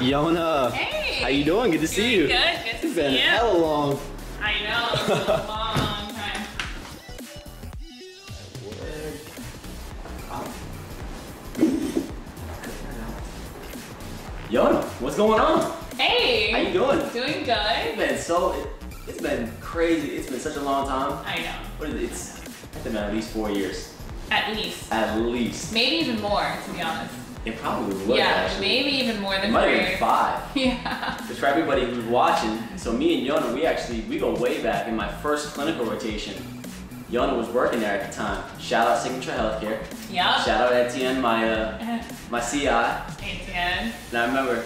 Yona. Hey. How you doing? Good to see you. Good to see you. It's been hella long. I know, it's been a long time. Yona, what's going on? Hey. How you doing? Doing good. It's been crazy. It's been such a long time. I know. What is it? It's been at least 4 years. At least. At least. Maybe even more, to be honest. It probably would. Yeah, actually. maybe even more than it might 4 have been 5. Yeah. Because for everybody who's watching, so me and Yona, we go way back. In my first clinical rotation, Yona was working there at the time. Shout out Signature Healthcare. Yep. Shout out Etienne, my CI. Etienne. And I remember,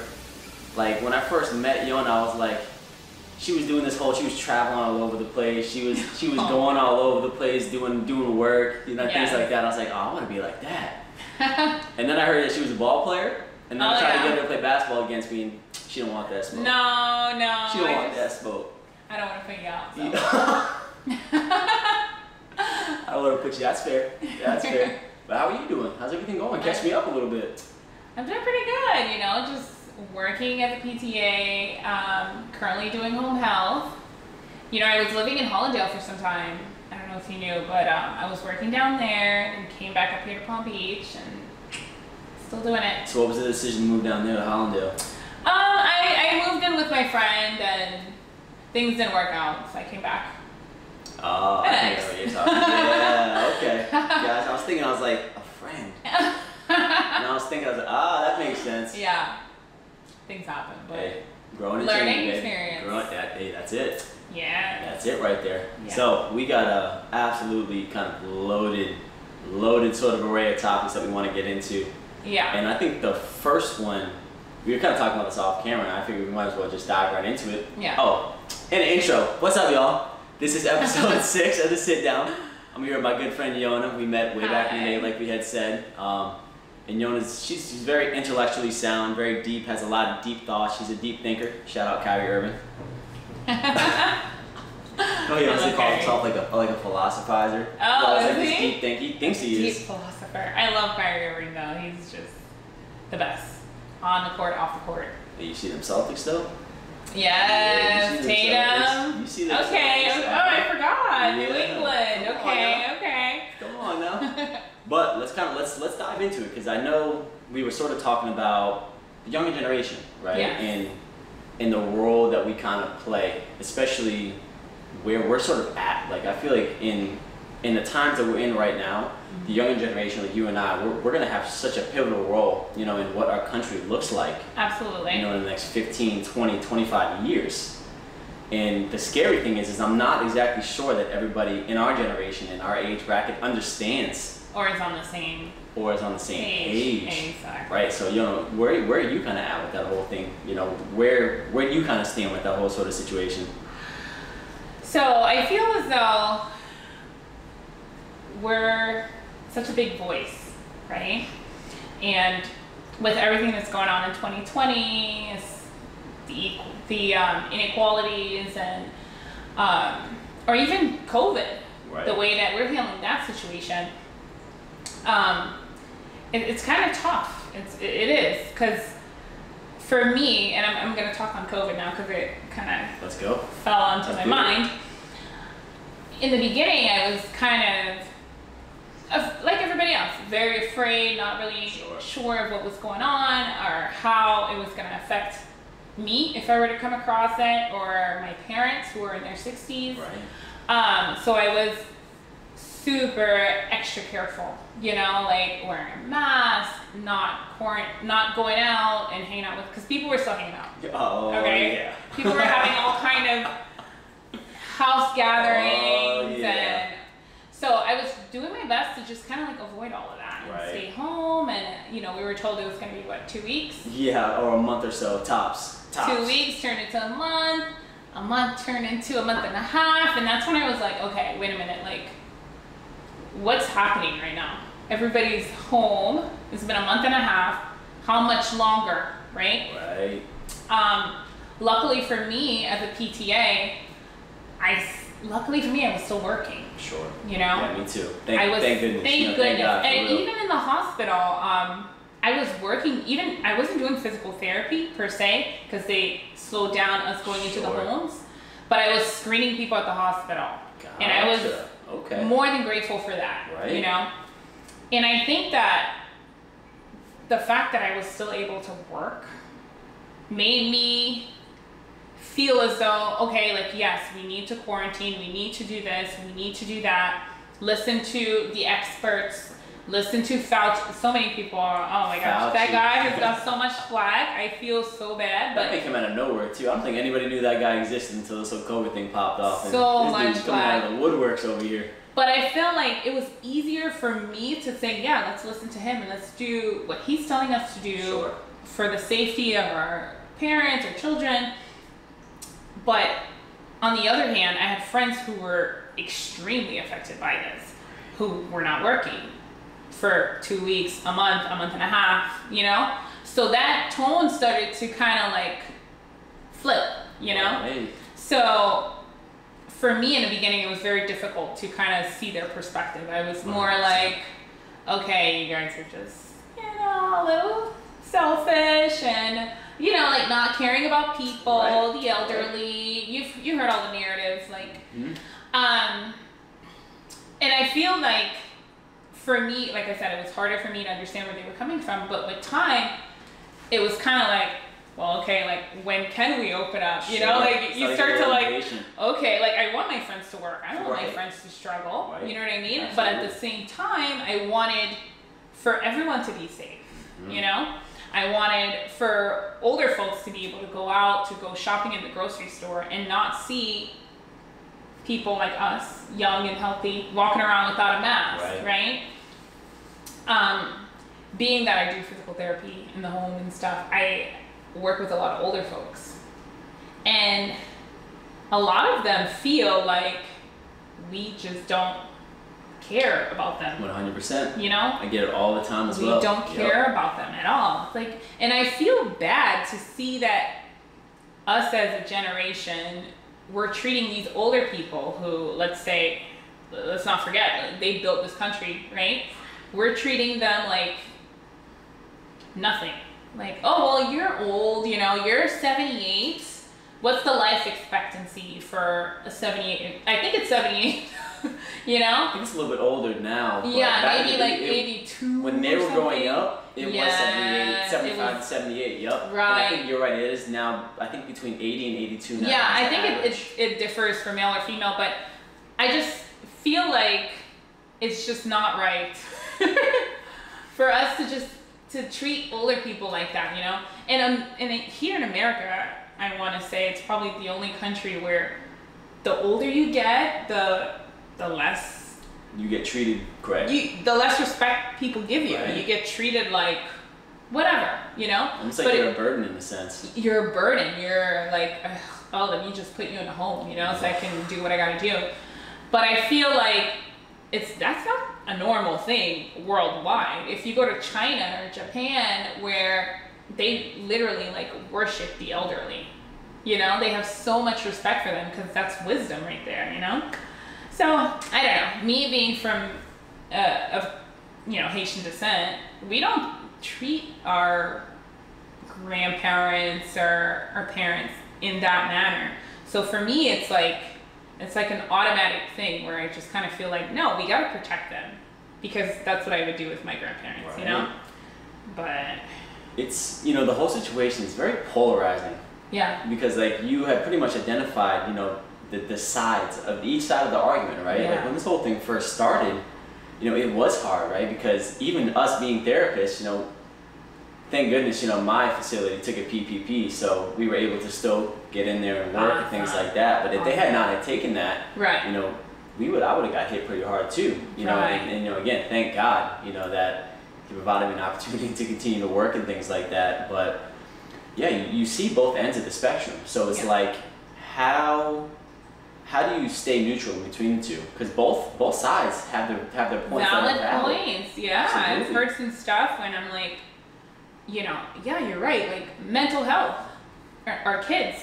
like, when I first met Yona, I was like, she was doing this whole, she was traveling all over the place. She was going all over the place, doing work, you know, things like that. I was like, oh, I want to be like that. And then I heard that she was a ball player, and then I tried to get her to play basketball against me, and she don't want that smoke. No. She don't want that smoke. I don't want to put you out, so. I don't want to put you, that's fair. That's fair. But how are you doing? How's everything going? Catch me up a little bit. I'm doing pretty good, you know, just working at the PTA, currently doing home health. You know, I was living in Hollandale for some time. I don't know if you knew, but I was working down there and came back up here to Palm Beach and still doing it. So what was the decision to move down there to Hollandale? I moved in with my friend and things didn't work out, so I came back. Oh, I think I know what you're talking about. Yeah, okay. Guys, I was thinking, I was like, a friend. And I was thinking, I was like, that makes sense. Yeah, things happen, but hey, growing and learning changing, experience. Hey, that's it. Yeah. That's it right there. Yeah. So we got a absolutely kind of loaded sort of array of topics that we want to get into. Yeah. And I think the first one, we were kind of talking about this off camera, and I figured we might as well just dive right into it. Yeah. Oh, and an intro. What's up, y'all? This is episode 6 of the Sit Down. I'm here with my good friend Yona. We met way back in the day, like we had said. And Yona's, she's very intellectually sound, very deep, has a lot of deep thoughts. She's a deep thinker. Shout out Kyrie Irving. Oh, he also calls himself like a philosophizer. Oh, is like he? Deep think. He thinks he is. Deep philosopher. I love Kyrie Irving though. He's just the best. On the court, off the court. Hey, you see them Celtics though? Yes, Tatum. You see them Okay. Celtics. Oh, I forgot. New Yeah. England. Okay. Come on now. But let's dive into it, because I know we were sort of talking about the younger generation, right? Yes. In the role that we kind of play, especially where we're sort of at. Like, I feel like in the times that we're in right now, the younger generation, like you and I, we're going to have such a pivotal role, you know, in what our country looks like. Absolutely. You know, in the next 15, 20, 25 years. And the scary thing is I'm not exactly sure that everybody in our generation, in our age bracket, understands. Or is on the same age. Exactly. Right, so, you know, where are you kind of at with that whole thing? You know, where do you kind of stand with that whole sort of situation? So I feel as though we're such a big voice, right? And with everything that's going on in 2020, the inequalities and or even COVID, right. The way that we're handling that situation, it's kind of tough. It is, because for me, and I'm going to talk on COVID now because it kind of fell onto my mind. In the beginning, I was kind of like everybody else, very afraid, not really sure of what was going on or how it was going to affect me if I were to come across it, or my parents who were in their 60s. Right. So I was super extra careful, you know, like wearing a mask, not going out and hanging out with, because people were still hanging out. Oh, okay? Yeah. People were having all kind of house gatherings, and so I was doing my best to just kind of like avoid all of that and stay home. And you know, we were told it was going to be what, 2 weeks? Yeah, or a month or so tops. 2 weeks turned into a month turned into a month and a half, and that's when I was like, okay, wait a minute, like, what's happening right now? Everybody's home. It's been a month and a half. How much longer, right? Right. Luckily for me, as a PTA, I was still working. Sure. You know? Yeah, me too. Thank goodness. Thank goodness. And even in the hospital, I was working, even, I wasn't doing physical therapy per se, because they slowed down us going into the homes, but I was screening people at the hospital. Gotcha. And I was more than grateful for that, you know? And I think that the fact that I was still able to work made me feel as though, okay, like, yes, we need to quarantine, we need to do this, we need to do that, listen to the experts, listen to Fauci. So many people are, oh my gosh, that guy has got so much flack. I feel so bad. But that came out of nowhere too. I don't think anybody knew that guy existed until this whole COVID thing popped off. And so this much dude's coming flack. out of the woodworks over here. But I felt like it was easier for me to say, yeah, let's listen to him and let's do what he's telling us to do for the safety of our parents or children. But on the other hand, I had friends who were extremely affected by this, who were not working for 2 weeks, a month and a half, you know? So that tone started to kind of like flip, you know? Hey. So for me in the beginning, it was very difficult to kind of see their perspective. I was more like, okay, you guys are just, you know, a little selfish and, you know, like not caring about people, the elderly. You heard all the narratives, like, and I feel like for me, like I said, it was harder for me to understand where they were coming from, but with time, it was kind of like, well, okay, like, when can we open up? You know, like, you start to like, okay, like, I want my friends to work. I don't want my friends to struggle. You know what I mean? But at the same time, I wanted for everyone to be safe, you know? I wanted for older folks to be able to go out, to go shopping in the grocery store and not see people like us, young and healthy, walking around without a mask, right? Being that I do physical therapy in the home and stuff, I work with a lot of older folks. And a lot of them feel like we just don't care about them. 100%. You know? I get it all the time as well. We don't care about them at all. Like, and I feel bad to see that us as a generation, we're treating these older people who, let's say, let's not forget, like, they built this country, right? We're treating them like nothing. Like, oh, well, you're old, you know, you're 78. What's the life expectancy for a 78? I think it's 78, you know? I think it's a little bit older now. Yeah, maybe like 82. When they were growing up, it was 78, 75 to 78, yup. Right. And I think you're right, it is now, I think between 80 and 82 now. Yeah, I think it differs for male or female, but I just feel like it's just not right for us to treat older people like that, you know? And here in America, I want to say it's probably the only country where the older you get, the less you get treated correct. The less respect people give you. You get treated like whatever, you know? It's like you're a burden in a sense. You're a burden. You're like, oh, let me just put you in a home, you know, so I can do what I gotta do. But I feel like that's not a normal thing worldwide. If you go to China or Japan, where they literally like worship the elderly, you know, they have so much respect for them because that's wisdom right there, you know? So I don't know, me being from of, you know, Haitian descent, we don't treat our grandparents or our parents in that manner. So for me, it's like an automatic thing where I just kind of feel like, no, we gotta protect them, because that's what I would do with my grandparents, you know? But it's, you know, the whole situation is very polarizing. Yeah. Because like you had pretty much identified, you know, the sides of each side of the argument, right? Yeah. Like when this whole thing first started, you know, it was hard, right? Because even us being therapists, you know, thank goodness, you know, my facility took a PPP, so we were able to still get in there and work and things like that. But if they had not taken that, you know, I would have got hit pretty hard too, you know. And you know, again, thank God, you know, that He provided me an opportunity to continue to work and things like that. But yeah, you see both ends of the spectrum. So it's like, how do you stay neutral between the two? Because both sides have their points. Valid points, yeah. Absolutely. I've heard some stuff when I'm like, you know, yeah, you're right. Like mental health, our kids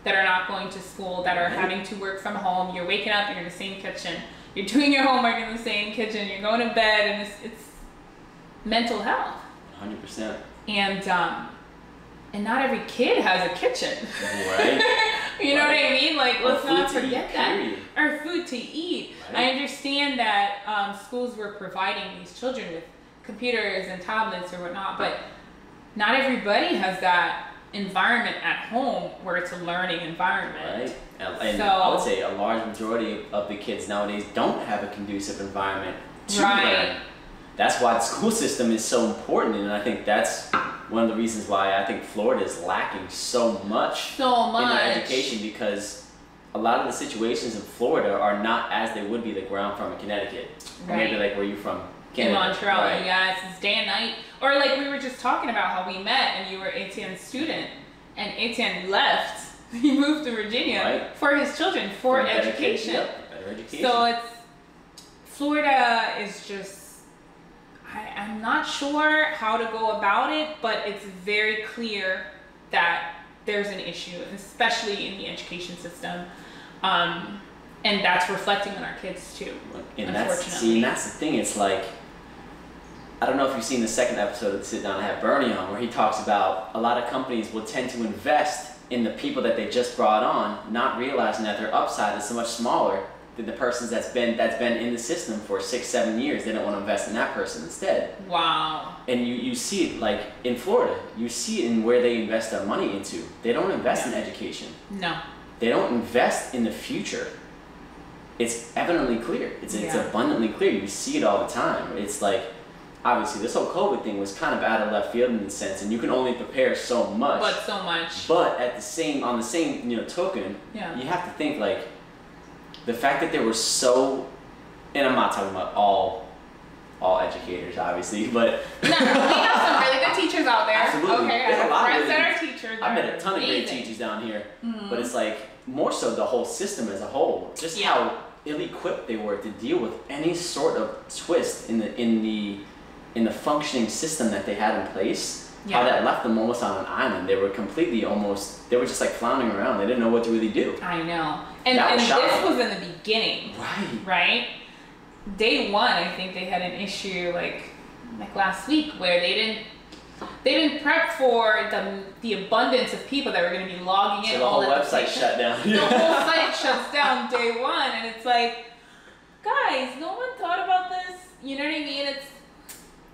that are not going to school, that are having to work from home. You're waking up, you're in the same kitchen. You're doing your homework in the same kitchen. You're going to bed, and it's mental health. 100%. And not every kid has a kitchen. Right. You know what I mean? Like, let's not forget that. Period. Or food to eat. Right. I understand that schools were providing these children with computers and tablets or whatnot, but not everybody has that environment at home where it's a learning environment. Right. And so, I would say a large majority of the kids nowadays don't have a conducive environment to learn. That's why the school system is so important, and I think that's one of the reasons why I think Florida is lacking so much in their education, because a lot of the situations in Florida are not as they would be like where I'm from in Connecticut. Or maybe like where you're from. Canada. In Montreal, yes, it's day and night. Or like we were just talking about how we met and you were Etienne's student and Etienne left. He moved to Virginia for his children, for education. Better education. So it's, Florida is just, I'm not sure how to go about it, but it's very clear that there's an issue, especially in the education system. And that's reflecting on our kids too, and unfortunately. That's the thing, it's like, I don't know if you've seen the second episode of Sit Down and Have Bernie on, where he talks about a lot of companies will tend to invest in the people that they just brought on, not realizing that their upside is so much smaller than the person that's been in the system for 6-7 years. They don't want to invest in that person instead. Wow. And you see it like in Florida, you see it in where they invest their money into. They don't invest in education. No. They don't invest in the future. It's evidently clear. It's abundantly clear. You see it all the time. It's like, obviously, this whole COVID thing was kind of out of left field in a sense, and you can only prepare so much. But so much. But on the same token, you have to think like the fact that there were so, and I'm not talking about all educators, obviously, but no, we have some really good teachers out there. Absolutely. Okay, There's a lot of friends that are teachers. I met a ton of great teachers down here, but it's like more so the whole system as a whole, just how ill-equipped they were to deal with any sort of twist in the functioning system that they had in place. How that left them almost on an island. They were completely they were just like floundering around. They didn't know what to really do. I know. And this was in the beginning. Right? Day one, I think they had an issue like last week where they didn't prep for the abundance of people that were going to be logging in. So the whole website shut down. The whole site shuts down day one, and it's like, guys, no one thought about this. You know what I mean?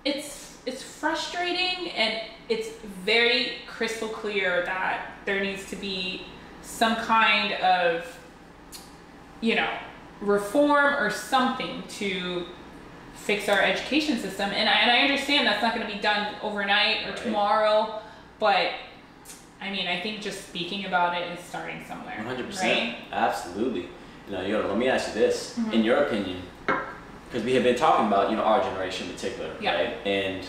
It's frustrating, and it's very crystal clear that there needs to be some kind of, reform or something to fix our education system. And I understand that's not going to be done overnight or tomorrow, but I mean, I think just speaking about it is starting somewhere. 100%. Right? Absolutely. Yona, let me ask you this. In your opinion, because we have been talking about, our generation in particular, right? And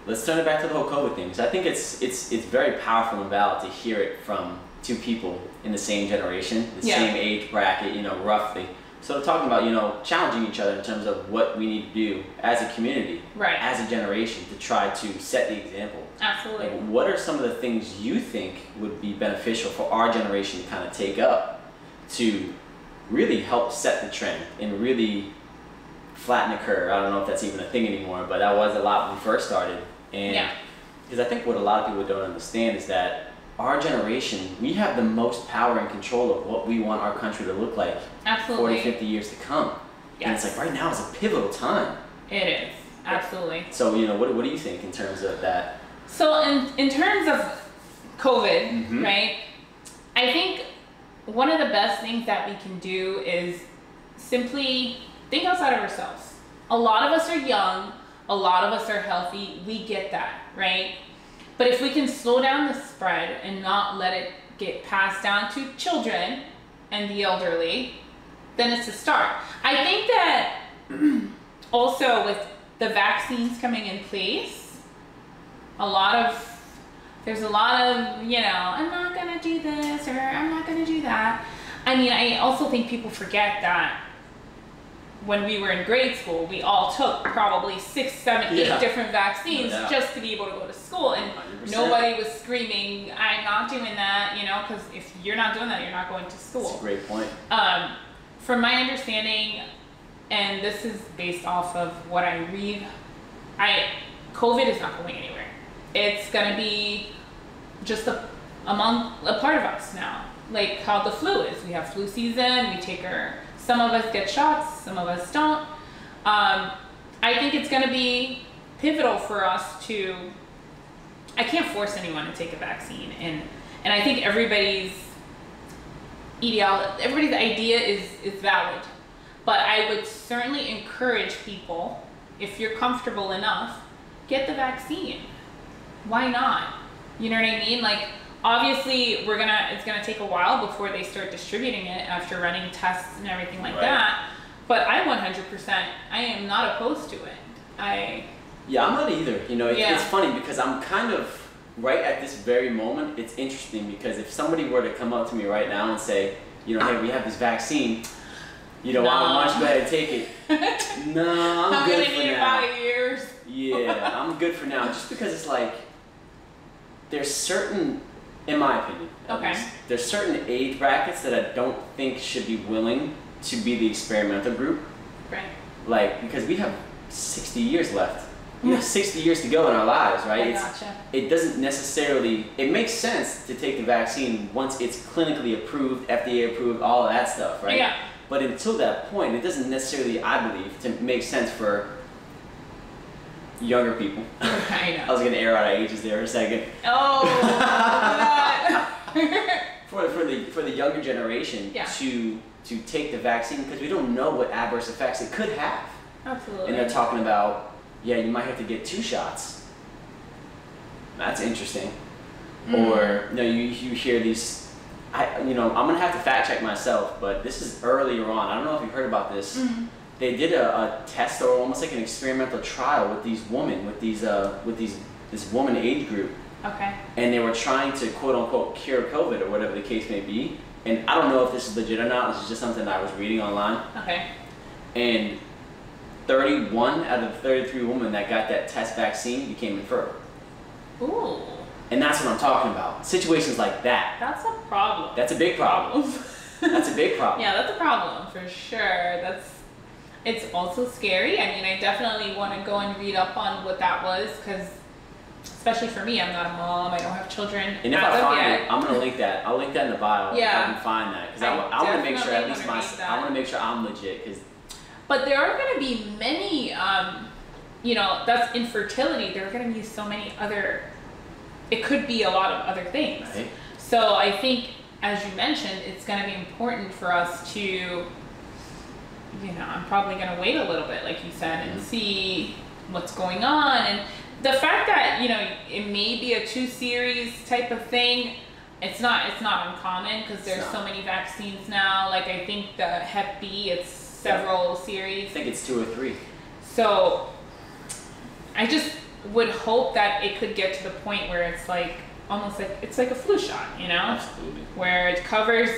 let's turn it back to the whole COVID thing, because I think it's very powerful and valid to hear it from two people in the same generation, the same age bracket, roughly. So we're talking about, challenging each other in terms of what we need to do as a community, as a generation, to try to set the example. Absolutely. Like, what are some of the things you think would be beneficial for our generation to kind of take up to really help set the trend and really flatten the curve? I don't know if that's even a thing anymore, but that was a lot when we first started. And because I think what a lot of people don't understand is that our generation, we have the most power and control of what we want our country to look like 40, 50 years to come. And it's like right now is a pivotal time. It is, absolutely. So, what do you think in terms of that? So in terms of COVID, right, I think one of the best things that we can do is simply think outside of ourselves. A lot of us are young, a lot of us are healthy, we get that, right? But if we can slow down the spread and not let it get passed down to children and the elderly, then it's a start. I think that also with the vaccines coming in place, there's a lot of, I'm not gonna do this or I'm not gonna do that. I mean, I also think people forget that when we were in grade school, we all took probably 6, 7, 8 different vaccines just to be able to go to school, and 100%. Nobody was screaming, I'm not doing that, because if you're not doing that, you're not going to school. That's a great point. From my understanding, and this is based off of what I read, COVID is not going anywhere. It's gonna be just a part of us now. Like how the flu is. We have flu season, some of us get shots, some of us don't. I think it's gonna be pivotal for us I can't force anyone to take a vaccine, and I think everybody's idea is valid. But I would certainly encourage people, if you're comfortable enough, get the vaccine. Why not? You know what I mean? Like, obviously it's gonna take a while before they start distributing it after running tests and everything like that. But I 100%, I am not opposed to it. Yeah, I'm not either. You know, it's funny because I'm kind of right at this very moment. It's interesting because if somebody were to come up to me right now and say, you know, hey, we have this vaccine, you know, why don't you go ahead and take it? No, I'm good for now. 5 years. Yeah, I'm good for now. Just because it's like, there's certain, in my opinion, at least, there's certain age brackets that I don't think should be willing to be the experimental group. Right. Like, because we have 60 years left. We have 60 years to go in our lives, right? Gotcha. It doesn't necessarily, it makes sense to take the vaccine once it's clinically approved, FDA approved, all of that stuff, right? Yeah. But until that point, it doesn't necessarily, I believe, to make sense for younger people. I know. I was going to air out our ages there for a second. Oh, for the younger generation to take the vaccine, because we don't know what adverse effects it could have. Absolutely. And they're talking about, yeah, you might have to get 2 shots. That's interesting. Or you hear these. I'm gonna have to fact check myself, but this is earlier on. I don't know if you've heard about this. They did a test, or almost like an experimental trial with these women, this woman age group. Okay. And they were trying to quote unquote cure COVID or whatever the case may be. And I don't know if this is legit or not. This is just something that I was reading online. Okay. And 31 out of the 33 women that got that test vaccine became infertile. Ooh. And that's what I'm talking about. Situations like that. That's a problem. That's a big problem. That's a big problem. Yeah, that's a problem for sure. It's also scary. I mean, I definitely want to go and read up on what that was, because especially for me, I'm not a mom. I don't have children. And if I find it, I'm gonna link that. I'll link that in the bio if I can find that, because I want to make sure at least I want to make sure I'm legit. But there are going to be many, that's infertility. There are going to be so many other. It could be a lot of other things. Right. So I think, as you mentioned, it's going to be important for us to, I'm probably going to wait a little bit, like you said, and see what's going on. And the fact that, it may be a 2-series type of thing, it's not uncommon, because there's so many vaccines now. Like, I think the Hep B, it's several series. I think it's 2 or 3. So I just would hope that it could get to the point where it's like almost like it's like a flu shot, Absolutely. Where it covers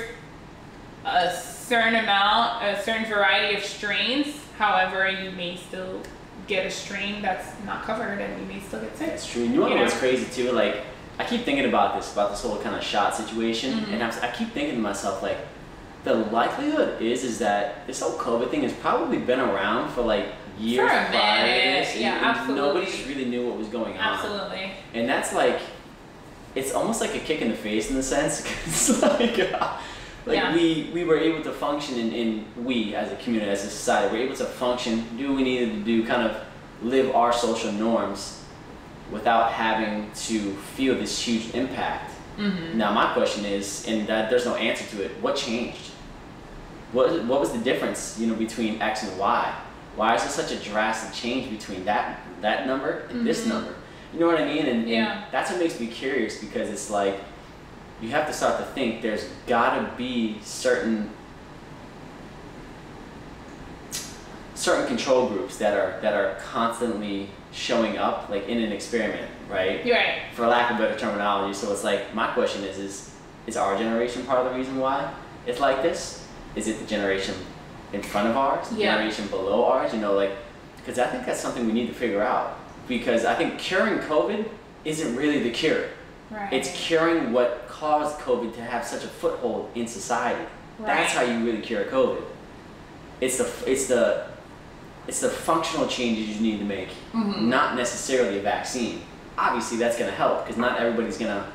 a certain amount, a certain variety of strains. However, you may still get a strain that's not covered, and you may still get sick. That's true. And you know what's crazy too? Like, I keep thinking about this whole kind of shot situation, and I keep thinking to myself, like, the likelihood is that this whole COVID thing has probably been around for like years prior to this. Yeah, absolutely. Nobody just really knew what was going on. Absolutely. And that's like, it's almost like a kick in the face in the sense, because we were able to function in we as a community, as a society, we're able to function, do what we needed to do, kind of live our social norms without having to feel this huge impact. Now my question is, and that there's no answer to it, what changed? What was the difference, between X and Y? Why is there such a drastic change between that number and this number? You know what I mean? And that's what makes me curious, because it's like, you have to start to think there's gotta be certain control groups that are constantly showing up, like in an experiment, right? Right. For lack of better terminology. So it's like, my question is our generation part of the reason why it's like this? Is it the generation in front of ours, the generation below ours? Because I think that's something we need to figure out. Because I think curing COVID isn't really the cure. Right. It's curing what caused COVID to have such a foothold in society. Right. That's how you really cure COVID. It's the it's the functional changes you need to make, not necessarily a vaccine. Obviously, that's going to help because not everybody's going to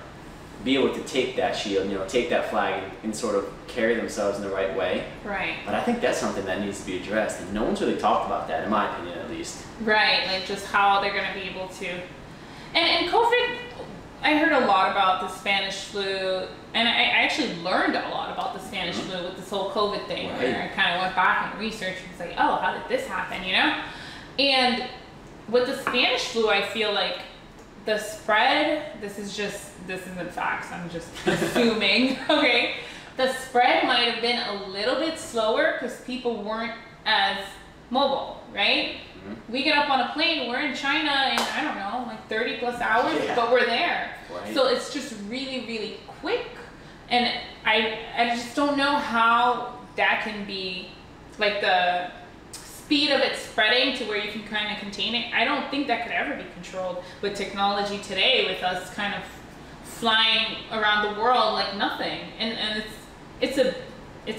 be able to take that shield, you know, take that flag and sort of carry themselves in the right way. Right. But I think that's something that needs to be addressed, and no one's really talked about that, in my opinion, at least. Right, like just how they're going to be able to. And COVID, I heard a lot about the Spanish flu, and I actually learned a lot about the Spanish flu with this whole COVID thing, where I kind of went back and researched and was like, oh, how did this happen, you know? And with the Spanish flu, I feel like the spread, this isn't facts, I'm just assuming, okay? The spread might have been a little bit slower because people weren't as mobile, right? We get up on a plane, we're in China in, I don't know, like 30 plus hours, but we're there. Right. So it's just really, really quick. And I just don't know how that can be, like the speed of it spreading to where you can kind of contain it. I don't think that could ever be controlled with technology today, with us kind of flying around the world like nothing. And it's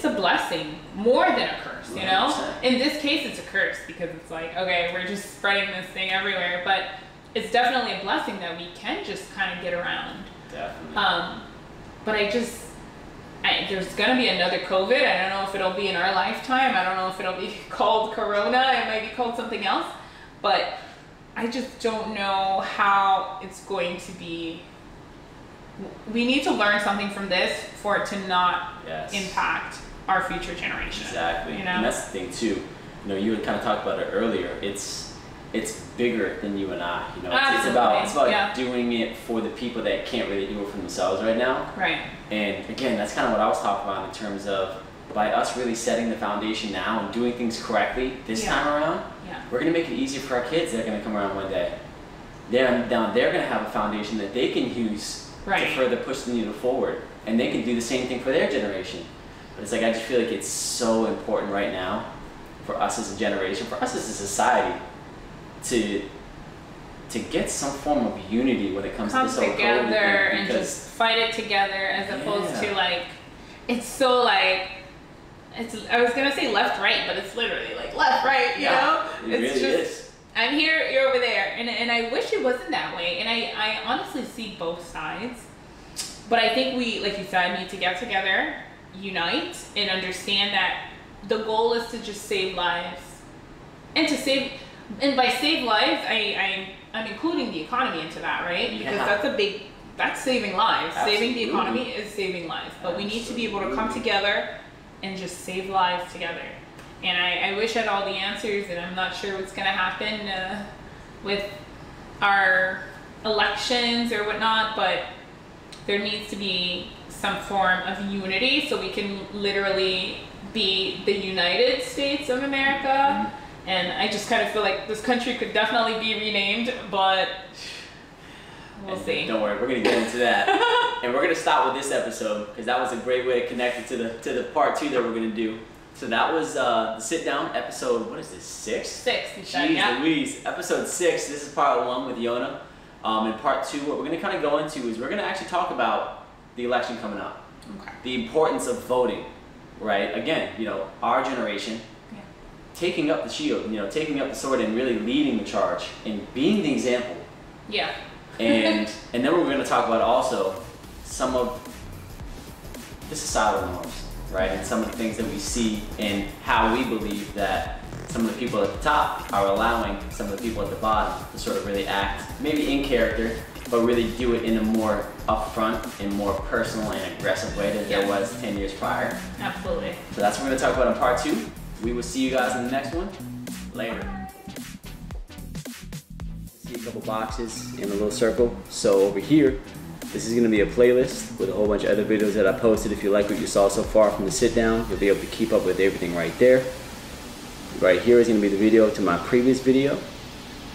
a blessing more than a curse, you know? 100%. In this case, it's a curse because it's like, okay, we're just spreading this thing everywhere, but it's definitely a blessing that we can just kind of get around. Definitely. But there's gonna be another COVID. I don't know if it'll be in our lifetime. I don't know if it'll be called Corona. It might be called something else, but I just don't know how it's going to be. We need to learn something from this for it to not impact our future generation. Exactly. You know? And that's the thing too. You know, you had kind of talked about it earlier. It's bigger than you and I. You know, it's about doing it for the people that can't really do it for themselves right now. Right. And again, that's kind of what I was talking about in terms of by us really setting the foundation now and doing things correctly this time around. Yeah. We're gonna make it easier for our kids that are gonna come around one day. They're gonna have a foundation that they can use to further push the needle forward, and they can do the same thing for their generation. But it's like, I just feel like it's so important right now for us as a generation, for us as a society, to get some form of unity when it comes to this whole COVID thing. Come together and just fight it together, as opposed to like, it's so like, I was gonna say left, right, but it's literally like left, right, you know? It really is. I'm here, you're over there. And I wish it wasn't that way. And I honestly see both sides. But I think we, like you said, need to get together, unite, and understand that the goal is to just save lives. And by save lives, I'm including the economy into that, right? Because that's saving lives. Absolutely. Saving the economy is saving lives. But we need to be able to come together and just save lives together. And I wish I had all the answers, and I'm not sure what's going to happen with our elections or whatnot, but there needs to be some form of unity so we can literally be the United States of America. And I just kind of feel like this country could definitely be renamed, but we'll see. Don't worry, we're going to get into that. And we're going to stop with this episode because that was a great way to connect it to the part 2 that we're going to do. So that was the sit down episode, what is this, 6? 6, Jeez Louise. Episode 6, this is part 1 with Yona. In part 2, what we're going to kind of go into is we're going to actually talk about the election coming up. Okay. The importance of voting, right? Again, you know, our generation taking up the shield, you know, taking up the sword and really leading the charge and being the example. Yeah. and then we're going to talk about also some of the societal norms. Right, and some of the things that we see and how we believe that some of the people at the top are allowing some of the people at the bottom to sort of really act, maybe in character, but really do it in a more upfront and more personal and aggressive way than there was 10 years prior. Absolutely. So that's what we're going to talk about in part 2. We will see you guys in the next one. Later. See a couple boxes in a little circle. So over here, this is going to be a playlist with a whole bunch of other videos that I posted. If you like what you saw so far from the sit down, you'll be able to keep up with everything right there. Right here is going to be the video to my previous video.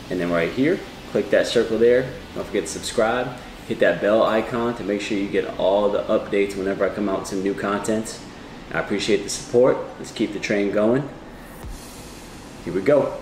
And then right here, click that circle there. Don't forget to subscribe. Hit that bell icon to make sure you get all the updates whenever I come out with some new content. I appreciate the support. Let's keep the train going. Here we go.